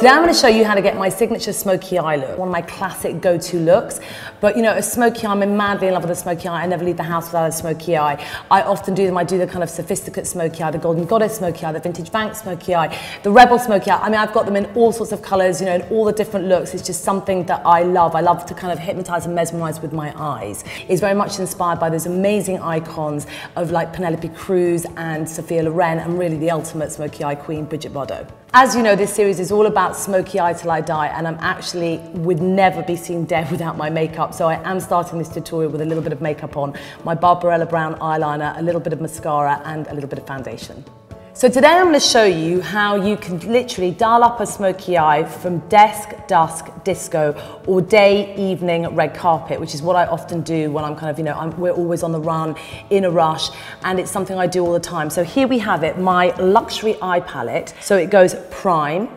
Today I'm going to show you how to get my signature smoky eye look, one of my classic go-to looks. But you know, a smoky eye, I'm madly in love with a smoky eye. I never leave the house without a smoky eye. I often do them. I do the kind of sophisticate smoky eye, the golden goddess smoky eye, the vintage bank smoky eye, the rebel smoky eye. I mean, I've got them in all sorts of colors, you know, in all the different looks. It's just something that I love. I love to kind of hypnotize and mesmerize with my eyes. It's very much inspired by those amazing icons of like Penelope Cruz and Sophia Loren, and really the ultimate smoky eye queen, Bridget Bardot. As you know, this series is all about smoky eye till I die, and I'm actually would never be seen dead without my makeup. So I am starting this tutorial with a little bit of makeup on, my Barbarella brown eyeliner, a little bit of mascara, and a little bit of foundation. So today I'm going to show you how you can literally dial up a smoky eye from desk, dusk, disco, or day, evening, red carpet, which is what I often do when I'm kind of, you know, we're always on the run, in a rush, and it's something I do all the time. So here we have it, my luxury eye palette. So it goes prime,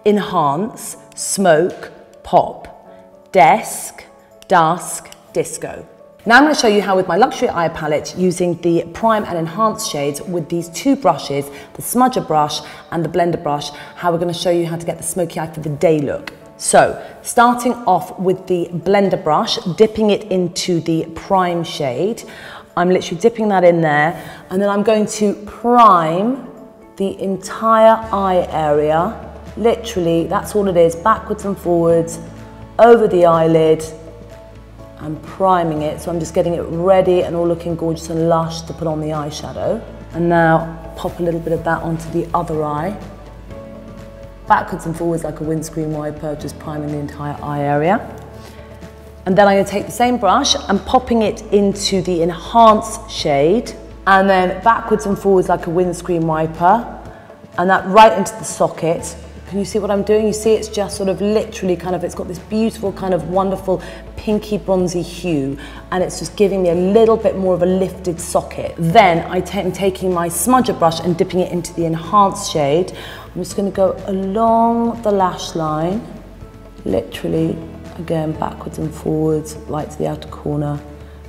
enhance, smoke, pop, desk, dusk, disco. Now I'm going to show you how with my luxury eye palette, using the prime and enhance shades with these two brushes, the Smudger Brush and the Blender Brush, how we're going to show you how to get the smoky eye for the day look. So, starting off with the Blender Brush, dipping it into the prime shade. I'm literally dipping that in there, and then I'm going to prime the entire eye area. Literally, that's all it is, backwards and forwards, over the eyelid. I'm priming it, so I'm just getting it ready and all looking gorgeous and lush to put on the eyeshadow. And now pop a little bit of that onto the other eye. Backwards and forwards like a windscreen wiper, just priming the entire eye area. And then I'm going to take the same brush and popping it into the enhance shade, and then backwards and forwards like a windscreen wiper, and that right into the socket. Can you see what I'm doing? You see it's just sort of literally kind of, it's got this beautiful kind of wonderful pinky bronzy hue, and it's just giving me a little bit more of a lifted socket. Then I'm taking my smudger brush and dipping it into the enhanced shade. I'm just going to go along the lash line, literally, again, backwards and forwards, right to the outer corner,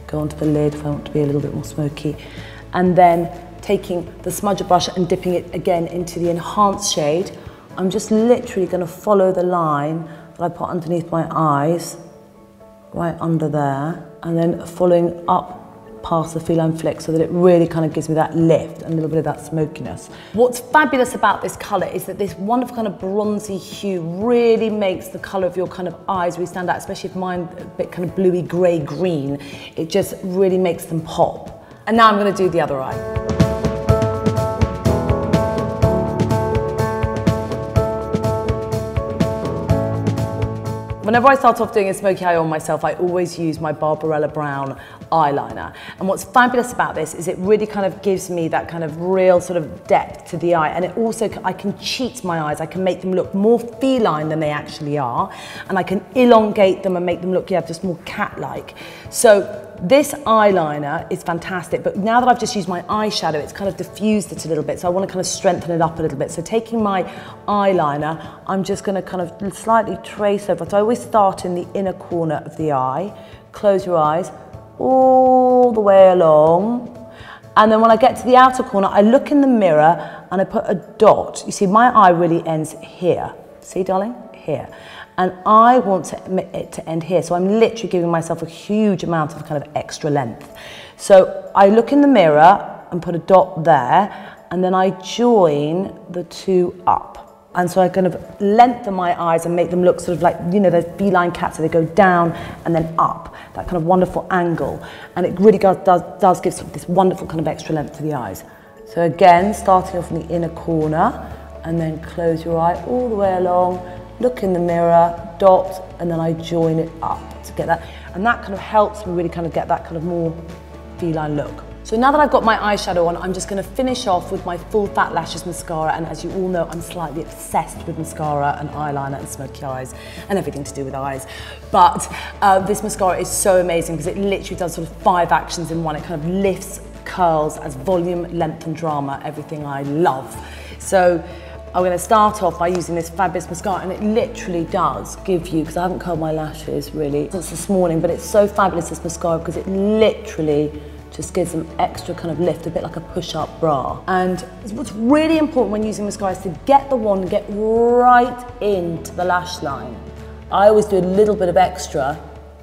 go onto the lid if I want to be a little bit more smoky. And then taking the smudger brush and dipping it again into the enhanced shade. I'm just literally going to follow the line that I put underneath my eyes, right under there, and then following up past the Feline Flick so that it really kind of gives me that lift and a little bit of that smokiness. What's fabulous about this colour is that this wonderful kind of bronzy hue really makes the colour of your kind of eyes really stand out, especially if mine a bit kind of bluey grey green. It just really makes them pop. And now I'm going to do the other eye. Whenever I start off doing a smoky eye on myself, I always use my Barbarella brown eyeliner. And what's fabulous about this is it really kind of gives me that kind of real sort of depth to the eye. And it also, I can cheat my eyes. I can make them look more feline than they actually are. And I can elongate them and make them look, yeah, just more cat-like. So this eyeliner is fantastic, but now that I've just used my eyeshadow, it's kind of diffused it a little bit, so I want to kind of strengthen it up a little bit. So taking my eyeliner, I'm just going to kind of slightly trace over. So I always start in the inner corner of the eye, close your eyes, all the way along, and then when I get to the outer corner, I look in the mirror and I put a dot. You see, my eye really ends here. See, darling? Here. And I want it to end here, so I'm literally giving myself a huge amount of kind of extra length. So I look in the mirror and put a dot there, and then I join the two up. And so I kind of lengthen my eyes and make them look sort of like, you know, those feline cats, so they go down and then up, that kind of wonderful angle. And it really does give sort of this wonderful kind of extra length to the eyes. So again, starting off in the inner corner, and then close your eye all the way along, look in the mirror, dot, and then I join it up to get that. And that kind of helps me really kind of get that kind of more feline look. So now that I've got my eyeshadow on, I'm just going to finish off with my Full Fat Lashes mascara. And as you all know, I'm slightly obsessed with mascara and eyeliner and smoky eyes and everything to do with eyes. But this mascara is so amazing because it literally does sort of 5 actions in one. It kind of lifts, curls, as volume, length and drama, everything I love. So I'm going to start off by using this fabulous mascara, and it literally does give you, because I haven't curled my lashes really since this morning, but it's so fabulous, this mascara, because it literally just gives them extra kind of lift, a bit like a push-up bra. And what's really important when using mascara is to get the wand, get right into the lash line. I always do a little bit of extra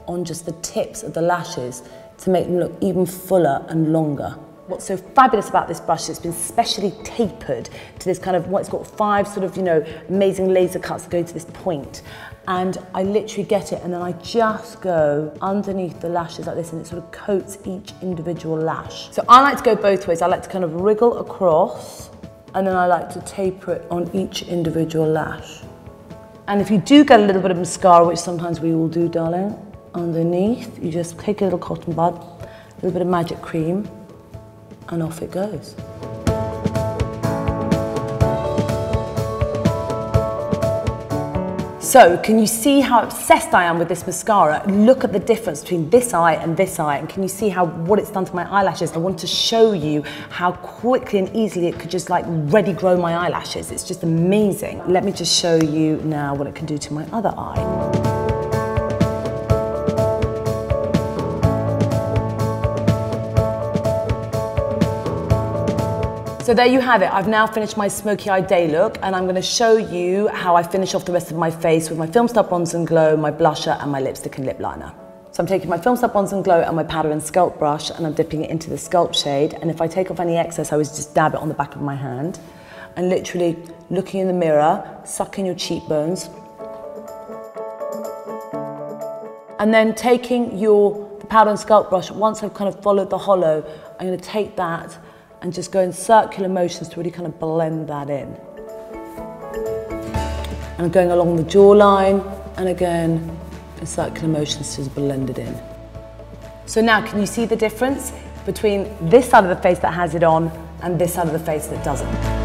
on just the tips of the lashes to make them look even fuller and longer. What's so fabulous about this brush is it's been specially tapered to this kind of, it's got 5 sort of, you know, amazing laser cuts that go to this point. And I literally get it and then I just go underneath the lashes like this and it sort of coats each individual lash. So I like to go both ways. I like to kind of wriggle across and then I like to taper it on each individual lash. And if you do get a little bit of mascara, which sometimes we all do, darling, underneath, you just take a little cotton bud, a little bit of magic cream, and off it goes. So, can you see how obsessed I am with this mascara? Look at the difference between this eye, and can you see what it's done to my eyelashes? I want to show you how quickly and easily it could just like ready grow my eyelashes. It's just amazing. Let me just show you now what it can do to my other eye. So there you have it. I've now finished my smoky eye day look and I'm going to show you how I finish off the rest of my face with my Film Star Bronze and Glow, my blusher and my lipstick and lip liner. So I'm taking my Film Star Bronze and Glow and my powder and Sculpt brush and I'm dipping it into the Sculpt shade, and if I take off any excess I always just dab it on the back of my hand and literally looking in the mirror, sucking your cheekbones and then taking your powder and Sculpt brush. Once I've kind of followed the hollow, I'm going to take that and just go in circular motions to really kind of blend that in. And I'm going along the jawline, and again, in circular motions to blend it in. So now, can you see the difference between this side of the face that has it on and this side of the face that doesn't?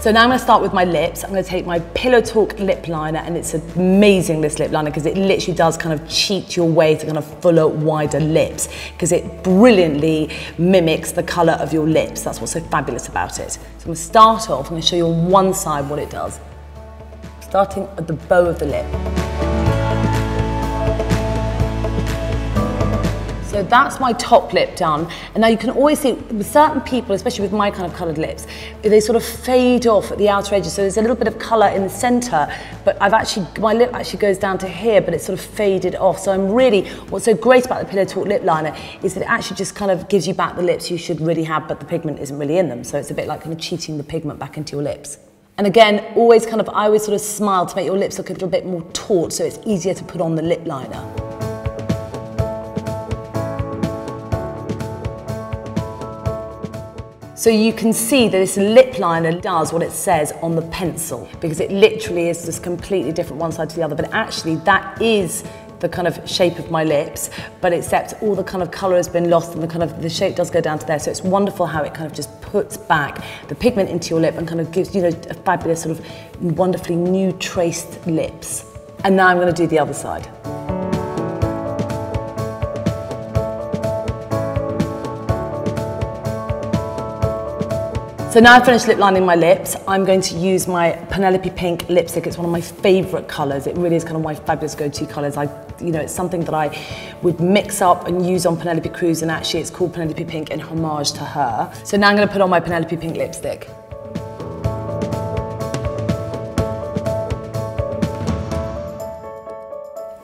So now I'm going to start with my lips. I'm going to take my Pillow Talk lip liner, and it's amazing, this lip liner, because it literally does kind of cheat your way to kind of fuller, wider lips, because it brilliantly mimics the colour of your lips. That's what's so fabulous about it. So I'm going to start off, I'm going to show you on one side what it does. Starting at the bow of the lip. So that's my top lip done. And now you can always see with certain people, especially with my kind of coloured lips, they sort of fade off at the outer edges. So there's a little bit of colour in the centre, but my lip actually goes down to here, but it's sort of faded off. So what's so great about the Pillow Talk lip liner is that it actually just kind of gives you back the lips you should really have, but the pigment isn't really in them. So it's a bit like kind of cheating the pigment back into your lips. And again, I always sort of smile to make your lips look a little bit more taut, so it's easier to put on the lip liner. So you can see that this lip liner does what it says on the pencil, because it literally is just completely different one side to the other, but actually that is the kind of shape of my lips, but except all the kind of colour has been lost and the shape does go down to there. So it's wonderful how it kind of just puts back the pigment into your lip and kind of gives, you know, a fabulous sort of wonderfully new traced lips. And now I'm going to do the other side. So now I've finished lip lining my lips, I'm going to use my Penelope pink lipstick. It's one of my favourite colours. It really is kind of my fabulous go-to colours. It's something that I would mix up and use on Penelope Cruz, and actually it's called Penelope Pink in homage to her. So now I'm going to put on my Penelope pink lipstick.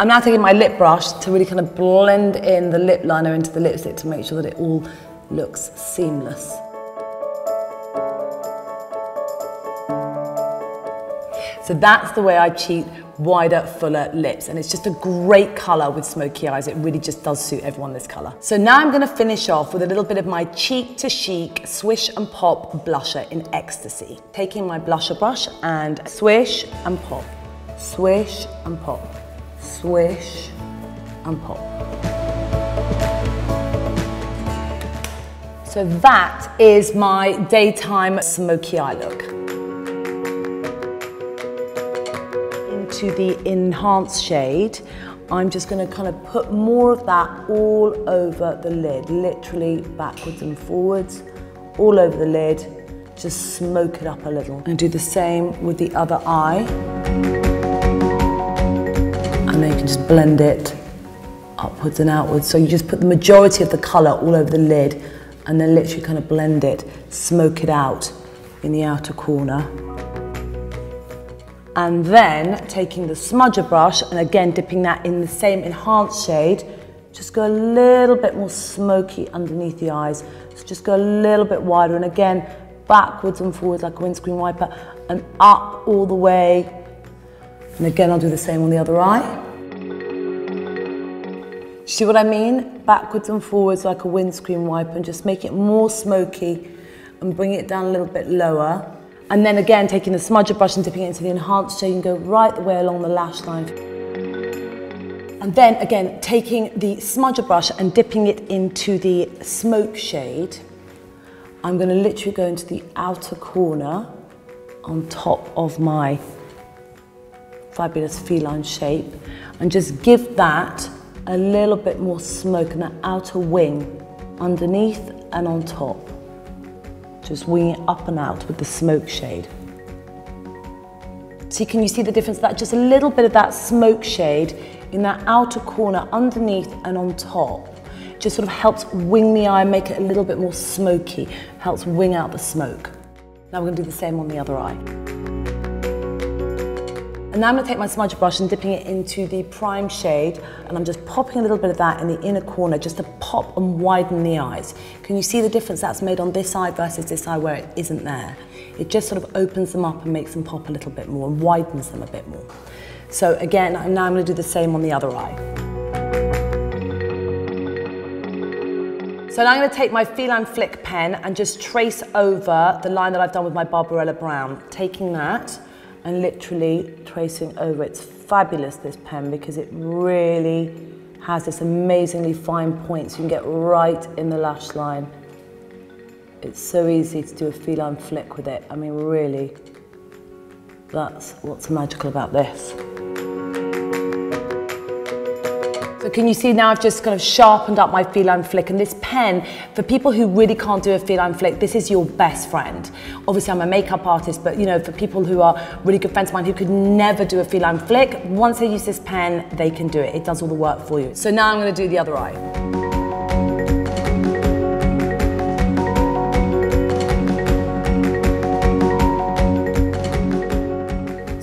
I'm now taking my lip brush to really kind of blend in the lip liner into the lipstick to make sure that it all looks seamless. So that's the way I cheat wider, fuller lips, and it's just a great colour with smoky eyes. It really just does suit everyone, this colour. So now I'm going to finish off with a little bit of my Cheek to Chic Swish and Pop blusher in Ecstasy. Taking my blusher brush and swish and pop, swish and pop, swish and pop. So that is my daytime smoky eye look. To the enhanced shade, I'm just going to kind of put more of that all over the lid, literally backwards and forwards, all over the lid, just smoke it up a little. And do the same with the other eye. And then you can just blend it upwards and outwards. So you just put the majority of the colour all over the lid and then literally kind of blend it, smoke it out in the outer corner. And then taking the smudger brush and again dipping that in the same enhanced shade, just go a little bit more smoky underneath the eyes. So just go a little bit wider and again backwards and forwards like a windscreen wiper and up all the way. And again I'll do the same on the other eye. See what I mean? Backwards and forwards like a windscreen wiper and just make it more smoky and bring it down a little bit lower. And then again, taking the smudger brush and dipping it into the enhanced shade and go right the way along the lash line. And then again, taking the smudger brush and dipping it into the smoke shade, I'm gonna literally go into the outer corner on top of my fabulous feline shape and just give that a little bit more smoke in that outer wing, underneath and on top. Just wing it up and out with the smoke shade. So can you see the difference? That just a little bit of that smoke shade in that outer corner, underneath and on top, just sort of helps wing the eye, make it a little bit more smoky, helps wing out the smoke. Now we're going to do the same on the other eye. And now I'm going to take my smudge brush and dipping it into the prime shade, and I'm just popping a little bit of that in the inner corner just to pop and widen the eyes. Can you see the difference that's made on this eye versus this eye where it isn't there? It just sort of opens them up and makes them pop a little bit more and widens them a bit more. So again, now I'm going to do the same on the other eye. So now I'm going to take my Feline Flick pen and just trace over the line that I've done with my Barbarella brown. Taking that and literally tracing over. It's fabulous, this pen, because it really has this amazingly fine point, so you can get right in the lash line. It's so easy to do a Feline Flick with it. I mean, really, that's what's magical about this. So can you see now I've just kind of sharpened up my Feline Flick, and this pen, for people who really can't do a Feline Flick, this is your best friend. Obviously I'm a makeup artist, but you know, for people who are really good friends of mine who could never do a Feline Flick, once they use this pen, they can do it. It does all the work for you. So now I'm going to do the other eye.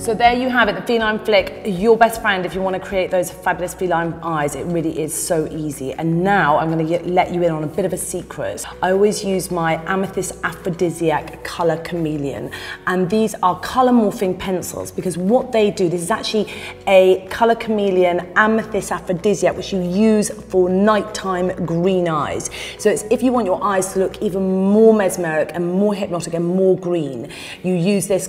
So there you have it, the Feline Flick, your best friend if you want to create those fabulous feline eyes. It really is so easy. And now I'm going to let you in on a bit of a secret. I always use my Amethyst Aphrodisiac Colour Chameleon, and these are colour morphing pencils, because what they do, this is actually a Colour Chameleon Amethyst Aphrodisiac which you use for nighttime green eyes. So it's if you want your eyes to look even more mesmeric and more hypnotic and more green, you use this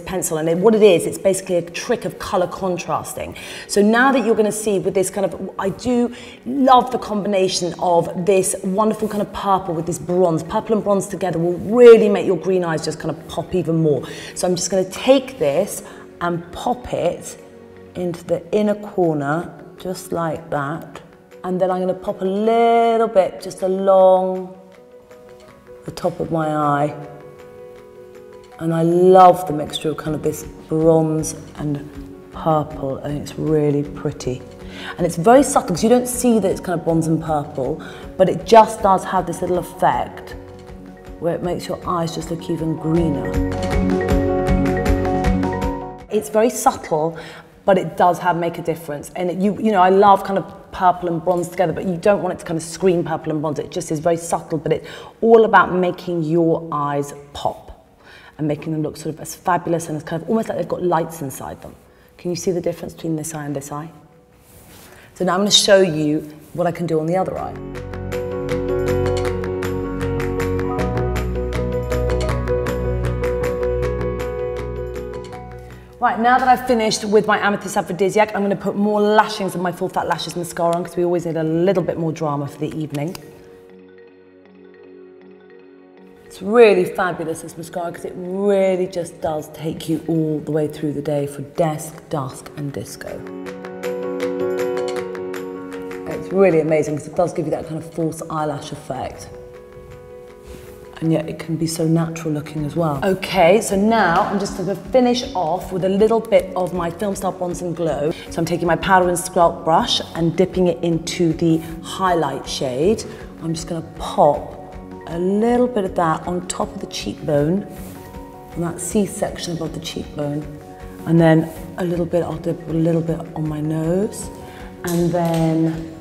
pencil, and what it is, it's basically a trick of color contrasting. So now that you're going to see with this kind of, I do love the combination of this wonderful kind of purple with this bronze. Purple and bronze together will really make your green eyes just kind of pop even more. So I'm just going to take this and pop it into the inner corner, just like that. And then I'm going to pop a little bit just along the top of my eye. And I love the mixture of kind of this bronze and purple, and it's really pretty. And it's very subtle, because you don't see that it's kind of bronze and purple, but it just does have this little effect where it makes your eyes just look even greener. It's very subtle, but it does make a difference. And you know, I love kind of purple and bronze together, but you don't want it to kind of scream purple and bronze. It just is very subtle, but it's all about making your eyes pop and making them look sort of as fabulous and as kind of almost like they've got lights inside them. Can you see the difference between this eye and this eye? So now I'm going to show you what I can do on the other eye. Right, now that I've finished with my Amethyst Aphrodisiac, I'm going to put more lashings of my Full Fat Lashes mascara on, because we always need a little bit more drama for the evening. It's really fabulous, this mascara, because it really just does take you all the way through the day for desk, dusk and disco. It's really amazing, because it does give you that kind of false eyelash effect. I and yet it can be so natural looking as well. Okay, so now I'm just going to finish off with a little bit of my Film Star Bronze and Glow. So I'm taking my powder and Sculpt brush and dipping it into the highlight shade. I'm just going to pop a little bit of that on top of the cheekbone, on that C-section above the cheekbone, and then a little bit, I'll dip a little bit on my nose, and then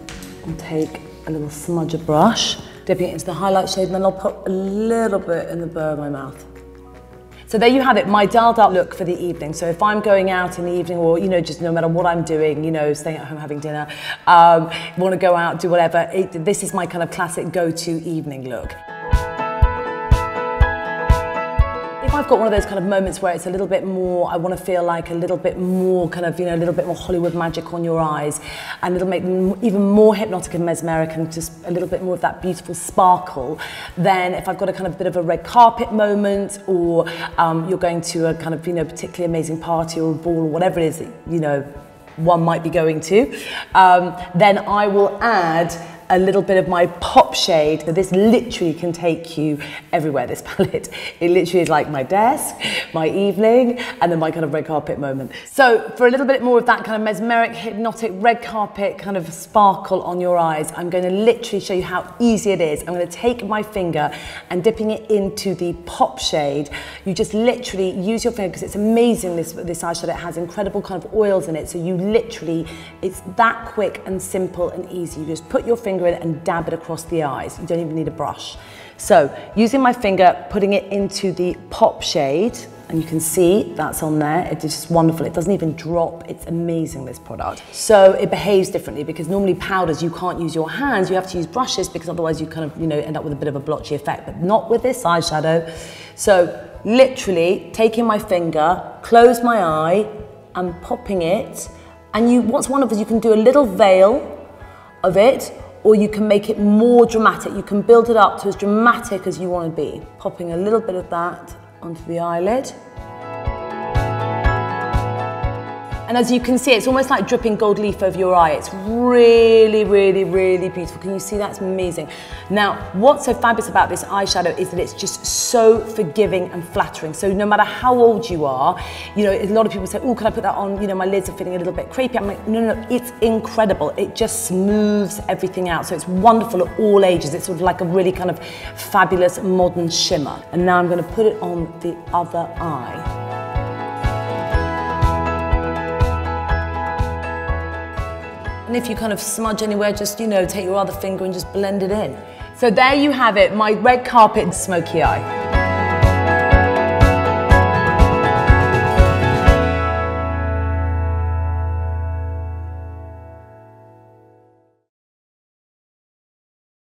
I'll take a little smudger brush, dipping it into the highlight shade, and then I'll put a little bit in the burr of my mouth. So there you have it, my dialed up look for the evening. So if I'm going out in the evening, or just no matter what I'm doing, staying at home having dinner, want to go out, do whatever, this is my kind of classic go-to evening look. If I've got one of those kind of moments where it's a little bit more, I want to feel like a little bit more kind of, a little bit more Hollywood magic on your eyes, and it'll make them even more hypnotic and mesmeric and just a little bit more of that beautiful sparkle, then if I've got a kind of bit of a red carpet moment, or you're going to a kind of, particularly amazing party or a ball or whatever it is that, one might be going to, then I will add a little bit of my pop shade. So this literally can take you everywhere, this palette. It literally is like my desk, my evening, and then my kind of red carpet moment. So for a little bit more of that kind of mesmeric, hypnotic, red carpet kind of sparkle on your eyes, I'm going to literally show you how easy it is. I'm going to take my finger and dipping it into the pop shade. You just literally use your finger, because it's amazing, this eyeshadow. It has incredible kind of oils in it. So you literally, it's that quick and simple and easy. You just put your finger in and dab it across the eyes. You don't even need a brush. So using my finger, putting it into the pop shade, and you can see that's on there. It's just wonderful. It doesn't even drop. It's amazing, this product. So it behaves differently, because normally powders, you can't use your hands. You have to use brushes, because otherwise you kind of, end up with a bit of a blotchy effect, but not with this eyeshadow. So literally taking my finger, close my eye and popping it. And what's wonderful is you can do a little veil of it, or you can make it more dramatic. You can build it up to as dramatic as you want to be. Popping a little bit of that onto the eyelid. And as you can see, it's almost like dripping gold leaf over your eye. It's really, really, really beautiful. Can you see that? It's amazing. Now, what's so fabulous about this eyeshadow is that it's just so forgiving and flattering. So no matter how old you are, a lot of people say, oh, can I put that on? My lids are feeling a little bit crepey. I'm like, no, it's incredible. It just smooths everything out. So it's wonderful at all ages. It's sort of like a really kind of fabulous modern shimmer. And now I'm going to put it on the other eye. And if you kind of smudge anywhere, just, take your other finger and just blend it in. So there you have it, my red carpet smoky eye.